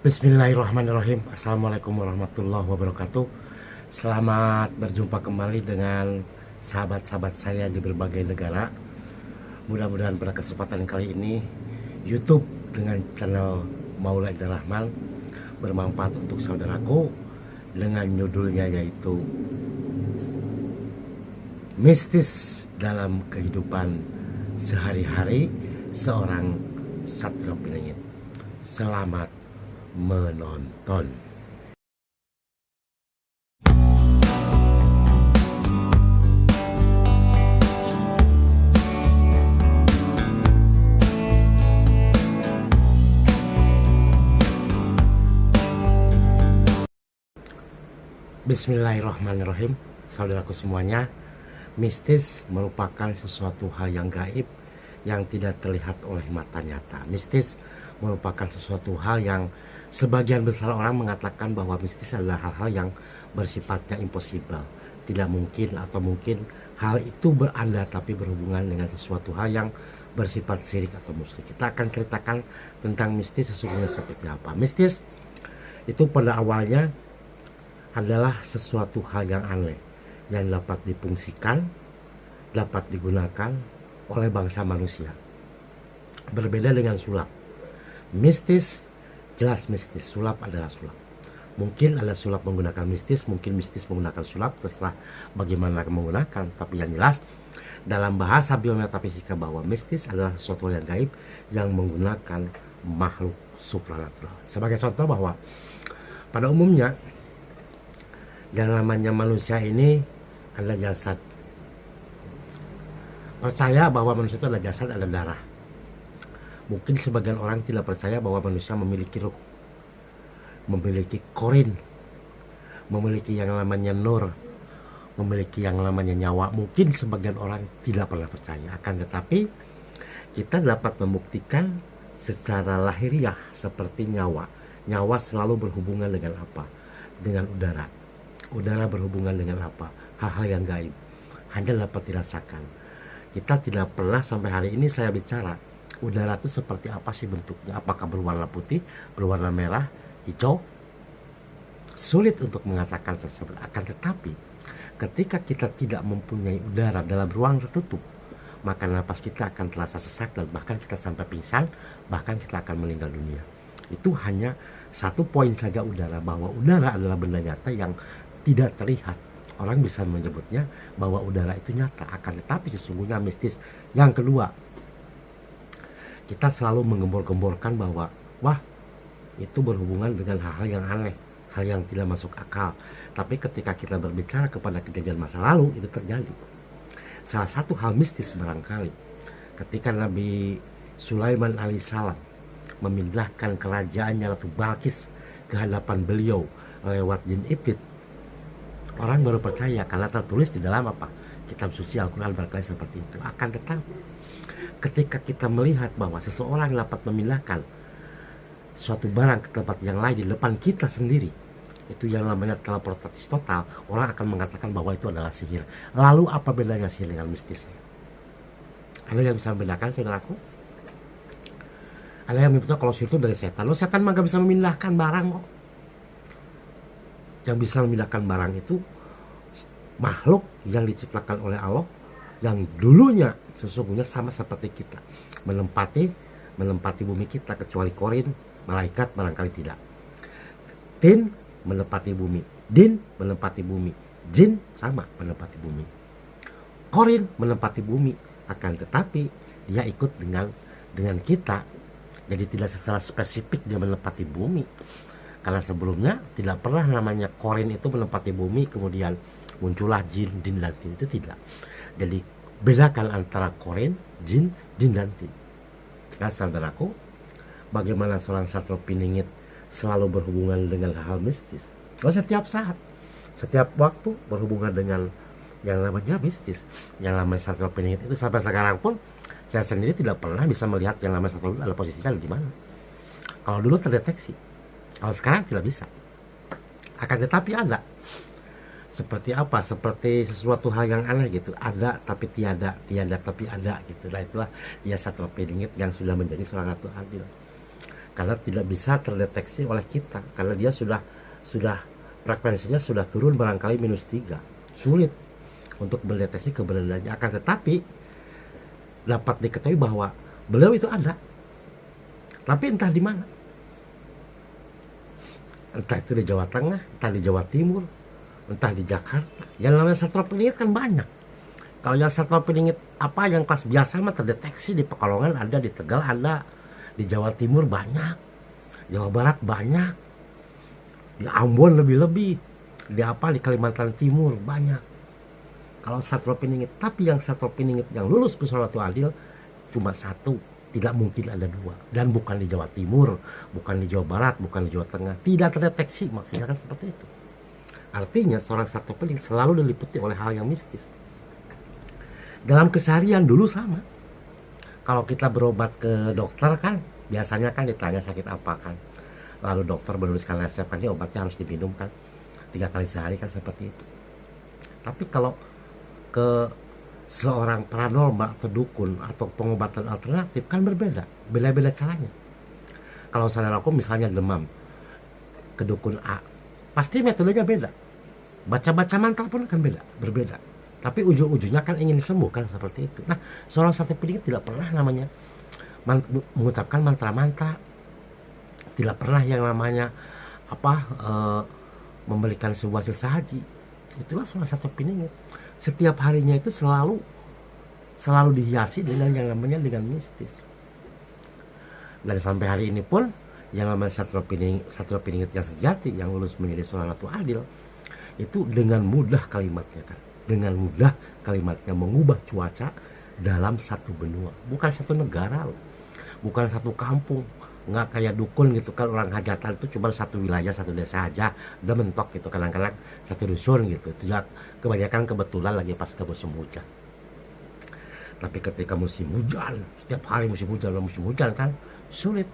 Bismillahirrahmanirrahim. Assalamualaikum warahmatullahi wabarakatuh. Selamat berjumpa kembali dengan sahabat-sahabat saya di berbagai negara. Mudah-mudahan pada kesempatan kali ini YouTube dengan channel Maulid Rahman bermanfaat untuk saudaraku dengan judulnya yaitu Mistis dalam Kehidupan Sehari-hari Seorang Satrio Piningit. Selamat menonton. Bismillahirrahmanirrahim. Saudaraku semuanya, mistis merupakan sesuatu hal yang gaib yang tidak terlihat oleh mata nyata. Mistis merupakan sesuatu hal yang sebagian besar orang mengatakan bahwa mistis adalah hal-hal yang bersifatnya impossible, tidak mungkin, atau mungkin hal itu beranda tapi berhubungan dengan sesuatu hal yang bersifat syirik atau musyrik. Kita akan ceritakan tentang mistis sesungguhnya seperti apa. Mistis itu pada awalnya adalah sesuatu hal yang aneh yang dapat difungsikan, dapat digunakan oleh bangsa manusia. Berbeda dengan sulap. Mistis jelas mistis, sulap adalah sulap. Mungkin ada sulap menggunakan mistis, mungkin mistis menggunakan sulap, terserah bagaimana menggunakan. Tapi yang jelas dalam bahasa biometafisika bahwa mistis adalah sesuatu yang gaib yang menggunakan makhluk supranatural. Sebagai contoh bahwa pada umumnya yang namanya manusia ini adalah jasad. Percaya bahwa manusia itu adalah jasad, ada darah. Mungkin sebagian orang tidak percaya bahwa manusia memiliki ruh, memiliki korin, memiliki yang namanya nur, memiliki yang namanya nyawa. Mungkin sebagian orang tidak pernah percaya. Akan tetapi kita dapat membuktikan secara lahiriah seperti nyawa. Nyawa selalu berhubungan dengan apa? Dengan udara. Udara berhubungan dengan apa? Hal-hal yang gaib, hanya dapat dirasakan. Kita tidak pernah sampai hari ini saya bicara udara itu seperti apa sih bentuknya, apakah berwarna putih, berwarna merah, hijau. Sulit untuk mengatakan tersebut. Akan tetapi ketika kita tidak mempunyai udara dalam ruang tertutup, maka napas kita akan terasa sesak dan bahkan kita sampai pingsan, bahkan kita akan meninggal dunia. Itu hanya satu poin saja udara, bahwa udara adalah benda nyata yang tidak terlihat. Orang bisa menyebutnya bahwa udara itu nyata, akan tetapi sesungguhnya mistis. Yang kedua, kita selalu menggembor-gemborkan bahwa wah, itu berhubungan dengan hal-hal yang aneh, hal yang tidak masuk akal. Tapi ketika kita berbicara kepada kejadian masa lalu, itu terjadi. Salah satu hal mistis barangkali ketika Nabi Sulaiman alaihissalam memindahkan kerajaannya Ratu Balkis ke hadapan beliau lewat jin iblis. Orang baru percaya karena tertulis di dalam apa? Kitab suci Al-Quran barangkali seperti itu. Akan tetapi ketika kita melihat bahwa seseorang dapat memindahkan suatu barang ke tempat yang lain di depan kita sendiri, itu yang namanya teleportatif total, orang akan mengatakan bahwa itu adalah sihir. Lalu apa bedanya sihir dengan mistis? Ada yang bisa membedakan, saudaraku? Ada yang menyebutnya kalau sihir itu dari setan. Loh, setan mah gak bisa memindahkan barang kok. Yang bisa memindahkan barang itu makhluk yang diciptakan oleh Allah, yang dulunya sesungguhnya sama seperti kita, menempati bumi kita, kecuali korin, malaikat barangkali tidak. Tin menempati bumi, din menempati bumi, jin sama menempati bumi, korin menempati bumi. Akan tetapi dia ikut dengan kita, jadi tidak secara spesifik dia menempati bumi, karena sebelumnya tidak pernah namanya korin itu menempati bumi kemudian muncullah jin, din, dan tin. Itu tidak. Jadi bedakan antara korin, jin, din, dan tin. Nah, saudaraku, bagaimana seorang Satrio Piningit selalu berhubungan dengan hal mistis? Oh, setiap saat, setiap waktu berhubungan dengan yang namanya mistis. Yang namanya Satrio Piningit itu sampai sekarang pun saya sendiri tidak pernah bisa melihat yang namanya Satrio Piningit ada posisinya di mana. Kalau dulu terdeteksi, kalau sekarang tidak bisa. Akan tetapi ada. Seperti apa? Seperti sesuatu hal yang aneh gitu. Ada tapi tiada, tiada tapi ada gitu. Nah, itulah dia Satrio Piningit yang sudah menjadi seorang ratu adil. karena tidak bisa terdeteksi oleh kita, karena dia sudah frekuensinya sudah turun barangkali -3, sulit untuk mendeteksi keberadaannya. Akan tetapi dapat diketahui bahwa beliau itu ada, tapi entah di mana, entah itu di Jawa Tengah, entah di Jawa Timur, entah di Jakarta. Yang namanya sentral peningit kan banyak. Kalau yang sentral peningit apa yang kelas biasa mah terdeteksi di Pekalongan ada, di Tegal ada, di Jawa Timur banyak, Jawa Barat banyak, di Ambon lebih-lebih, di apa di Kalimantan Timur banyak. Kalau sentral peningit, tapi yang sentral peningit yang lulus Sholatul Adil cuma satu, tidak mungkin ada dua, dan bukan di Jawa Timur, bukan di Jawa Barat, bukan di Jawa Tengah, tidak terdeteksi. Makanya kan seperti itu. Artinya seorang sentral peningit selalu diliputi oleh hal yang mistis. Dalam keseharian dulu sama. Kalau kita berobat ke dokter kan biasanya kan ditanya sakit apa kan, lalu dokter menuliskan resep kan, ini obatnya harus diminum kan 3 kali sehari kan, seperti itu. Tapi kalau ke seorang paranormal atau dukun atau pengobatan alternatif kan berbeda, beda-beda caranya. Kalau saudara aku misalnya demam ke dukun A, pasti metodenya beda, baca-baca mantra pun akan berbeda, tapi ujung-ujungnya kan ingin disembuhkan, seperti itu. Nah, seorang santri peningit tidak pernah namanya mengucapkan mantra-mantra, tidak pernah yang namanya memberikan sebuah sesaji. Itulah seorang santri peningit. Setiap harinya itu selalu dihiasi dengan yang namanya dengan mistis. Dan sampai hari ini pun yang namanya santri peningit yang sejati, yang lulus menjadi Sholatul Adil, itu dengan mudah kalimatnya kan, dengan mudah kalimatnya mengubah cuaca dalam satu benua, bukan satu negara loh, bukan satu kampung, nggak kayak dukun gitu kan, orang hajatan itu cuma satu wilayah, satu desa aja udah mentok gitu, kadang-kadang satu dusun gitu, itu kebanyakan kebetulan lagi pas ke musim hujan. Tapi ketika musim hujan, setiap hari musim hujan kan sulit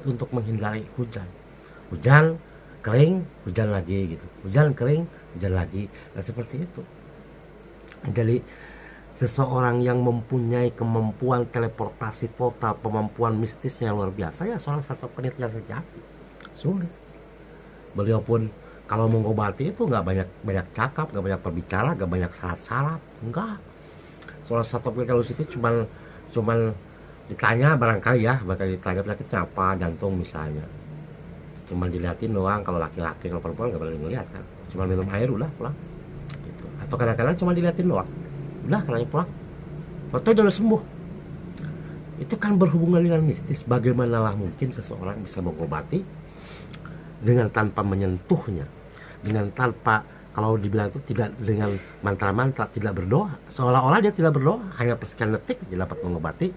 untuk menghindari hujan kering, hujan lagi gitu, hujan kering, hujan lagi. Nah, seperti itu. Jadi seseorang yang mempunyai kemampuan teleportasi total, kemampuan mistisnya yang luar biasa, ya seorang santri peningit yang sejati. Sulit. Beliau pun kalau mengobati itu nggak banyak cakap, nggak banyak berbicara, nggak banyak syarat-syarat, enggak. Seorang santri peningit kalau situ cuman ditanya barangkali ya, bakal ditanya penyakitnya apa, jantung misalnya, cuma dilihatin doang. Kalau laki-laki, kalau perempuan nggak boleh ngeliat kan, cuma minum air udah pulang gitu. Atau kadang-kadang cuma dilihatin doang udah, kalanya pulang foto udah sembuh. Itu kan berhubungan dengan mistis. Bagaimanalah mungkin seseorang bisa mengobati dengan tanpa menyentuhnya, dengan tanpa, kalau dibilang itu tidak dengan mantra-mantra, tidak berdoa, seolah-olah dia tidak berdoa, hanya persekian detik dia dapat mengobati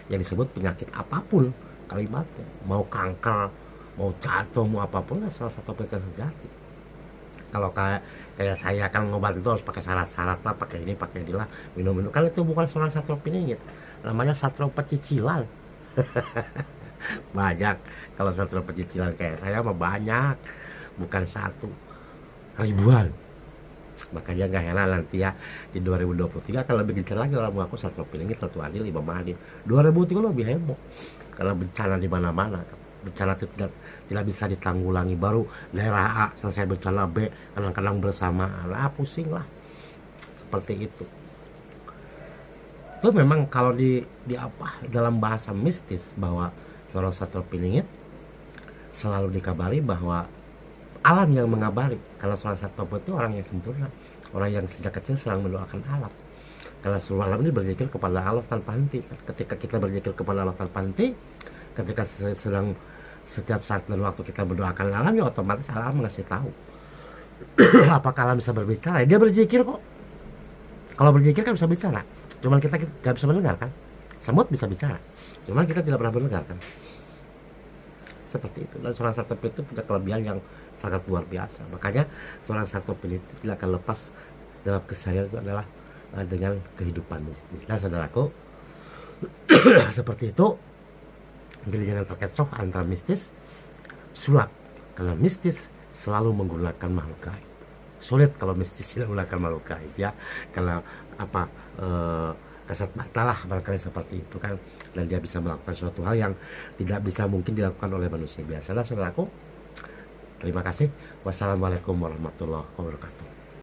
yang disebut penyakit apapun kalimatnya, mau kanker, mau jantung, mau apapun, lah salah satu penelitian sejati. Kalau kayak saya kan ngobat itu harus pakai syarat-syarat lah, pakai ini, pakai inilah, minum kan itu bukan seorang santri peningit, namanya santri pecicilan. Banyak kalau santri pecicilan kayak saya mah banyak, bukan satu, ribuan. Makanya gak heran nanti ya di 2023 akan lebih gencar lagi orang mengaku santri peningit, Sholatul Adil, Imam Mahdi. 2003 lebih heboh karena bencana di mana-mana. Bencana itu tidak bisa ditanggulangi. Baru daerah A selesai bencana B, kadang-kadang bersamaan, pusing lah, seperti itu. Itu memang kalau di dalam bahasa mistis, bahwa seorang santri peningit selalu dikabari bahwa alam yang mengabari, karena seorang santri itu orang yang sempurna, orang yang sejak kecil selalu mendoakan alam, karena seluruh alam ini berzikir kepada Allah tanpa henti. Ketika kita berzikir kepada Allah tanpa henti, ketika setiap saat dan waktu kita mendoakan alam, ya otomatis alam ngasih tahu. Apakah alam bisa berbicara? Dia berzikir kok. Kalau berzikir kan bisa bicara, cuman kita nggak bisa mendengar kan. Semut bisa bicara, cuman kita tidak pernah mendengar kan. Seperti itu. Dan seorang santri itu punya kelebihan yang sangat luar biasa. Makanya seorang santri peneliti tidak akan lepas dalam keseharian itu adalah dengan kehidupan mistis. Dan saudaraku, seperti itu. Jadi jangan terkecoh antara mistis, sulap, karena mistis selalu menggunakan makhluk gaib. Sulit kalau mistis tidak menggunakan makhluk gaib ya, karena kasat mata lah barangkali seperti itu kan, dan dia bisa melakukan suatu hal yang tidak bisa mungkin dilakukan oleh manusia biasa. Saudaraku, terima kasih. Wassalamualaikum warahmatullahi wabarakatuh.